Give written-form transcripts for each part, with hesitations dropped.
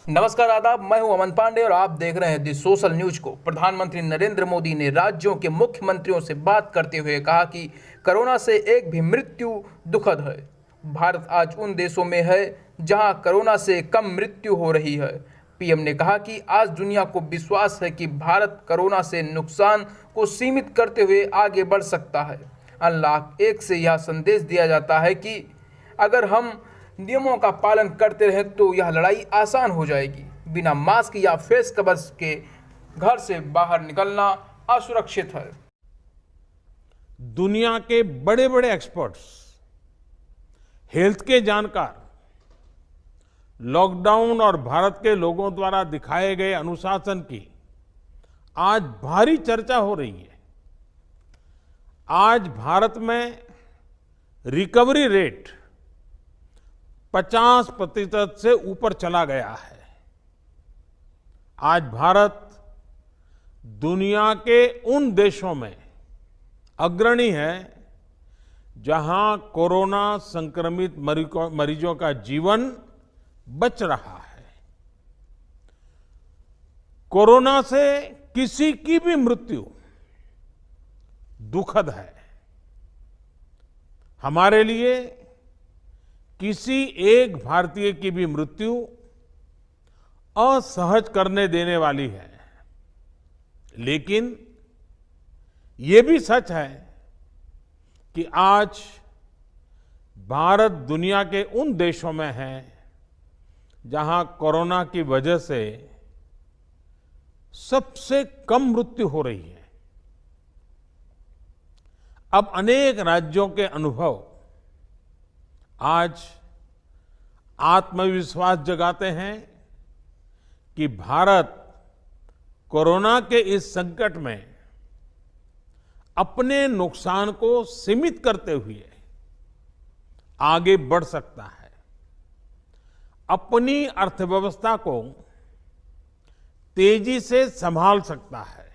नमस्कार आदाब, मैं हूं अमन पांडे और आप देख रहे हैं दी सोशल न्यूज को। प्रधानमंत्री नरेंद्र मोदी ने राज्यों के मुख्यमंत्रियों से बात करते हुए कहा कि कोरोना से एक भी मृत्यु दुखद है। भारत आज उन देशों में है जहां कोरोना से कम मृत्यु हो रही है। पीएम ने कहा कि आज दुनिया को विश्वास है कि भारत कोरोना से नुकसान को सीमित करते हुए आगे बढ़ सकता है। अनलॉक 1 से यह संदेश दिया जाता है कि अगर हम नियमों का पालन करते रहें तो यह लड़ाई आसान हो जाएगी। बिना मास्क या फेस कवर के घर से बाहर निकलना असुरक्षित है। दुनिया के बड़े बड़े एक्सपर्ट्स, हेल्थ के जानकार, लॉकडाउन और भारत के लोगों द्वारा दिखाए गए अनुशासन की आज भारी चर्चा हो रही है। आज भारत में रिकवरी रेट 50% से ऊपर चला गया है। आज भारत दुनिया के उन देशों में अग्रणी है जहां कोरोना संक्रमित मरीजों का जीवन बच रहा है। कोरोना से किसी की भी मृत्यु दुखद है। हमारे लिए किसी एक भारतीय की भी मृत्यु असहज करने देने वाली है। लेकिन ये भी सच है कि आज भारत दुनिया के उन देशों में है जहां कोरोना की वजह से सबसे कम मृत्यु हो रही है। अब अनेक राज्यों के अनुभव आज आत्मविश्वास जगाते हैं कि भारत कोरोना के इस संकट में अपने नुकसान को सीमित करते हुए आगे बढ़ सकता है, अपनी अर्थव्यवस्था को तेजी से संभाल सकता है।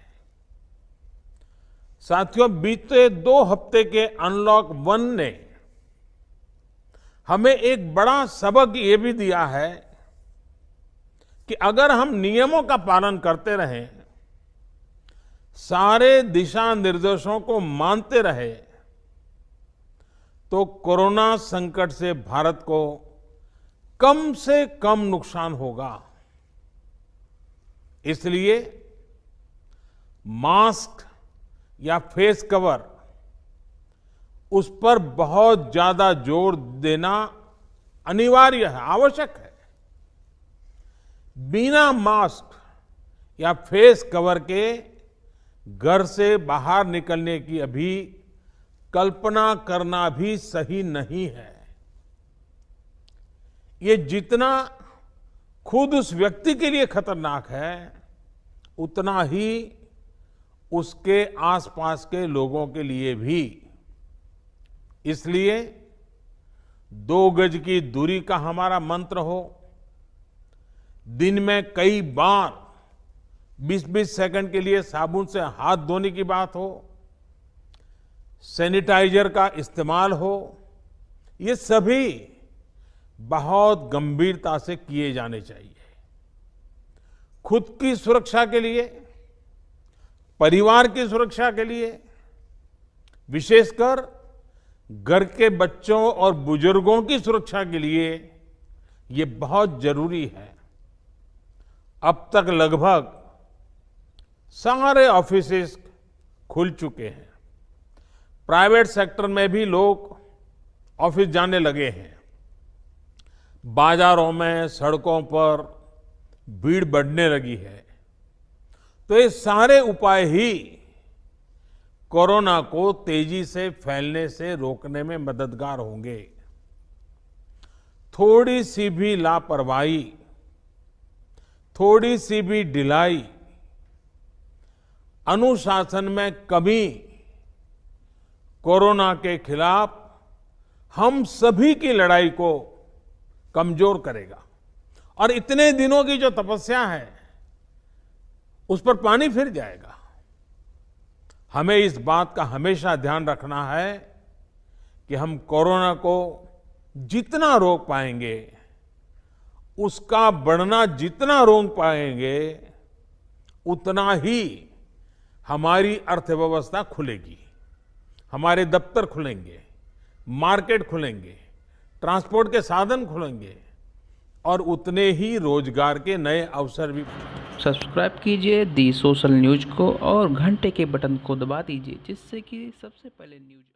साथियों, बीते 2 हफ्ते के अनलॉक 1 ने हमें एक बड़ा सबक ये भी दिया है कि अगर हम नियमों का पालन करते रहें, सारे दिशा निर्देशों को मानते रहे, तो कोरोना संकट से भारत को कम से कम नुकसान होगा। इसलिए मास्क या फेस कवर, उस पर बहुत ज्यादा जोर देना अनिवार्य है, आवश्यक है। बिना मास्क या फेस कवर के घर से बाहर निकलने की अभी कल्पना करना भी सही नहीं है। ये जितना खुद उस व्यक्ति के लिए खतरनाक है, उतना ही उसके आसपास के लोगों के लिए भी। इसलिए 2 गज की दूरी का हमारा मंत्र हो, दिन में कई बार 20-20 सेकंड के लिए साबुन से हाथ धोने की बात हो, सैनिटाइजर का इस्तेमाल हो, ये सभी बहुत गंभीरता से किए जाने चाहिए। खुद की सुरक्षा के लिए, परिवार की सुरक्षा के लिए, विशेषकर घर के बच्चों और बुजुर्गों की सुरक्षा के लिए ये बहुत जरूरी है। अब तक लगभग सारे ऑफिसेस खुल चुके हैं। प्राइवेट सेक्टर में भी लोग ऑफिस जाने लगे हैं। बाजारों में, सड़कों पर भीड़ बढ़ने लगी है। तो ये सारे उपाय ही कोरोना को तेजी से फैलने से रोकने में मददगार होंगे। थोड़ी सी भी लापरवाही, थोड़ी सी भी ढिलाई, अनुशासन में कमी कोरोना के खिलाफ हम सभी की लड़ाई को कमजोर करेगा। और इतने दिनों की जो तपस्या है, उस पर पानी फिर जाएगा। हमें इस बात का हमेशा ध्यान रखना है कि हम कोरोना को जितना रोक पाएंगे उसका बढ़ना जितना रोक पाएंगे उतना ही हमारी अर्थव्यवस्था खुलेगी, हमारे दफ्तर खुलेंगे, मार्केट खुलेंगे, ट्रांसपोर्ट के साधन खुलेंगे और उतने ही रोजगार के नए अवसर भी। सब्सक्राइब कीजिए दी सोशल न्यूज़ को और घंटे के बटन को दबा दीजिए जिससे कि सबसे पहले न्यूज़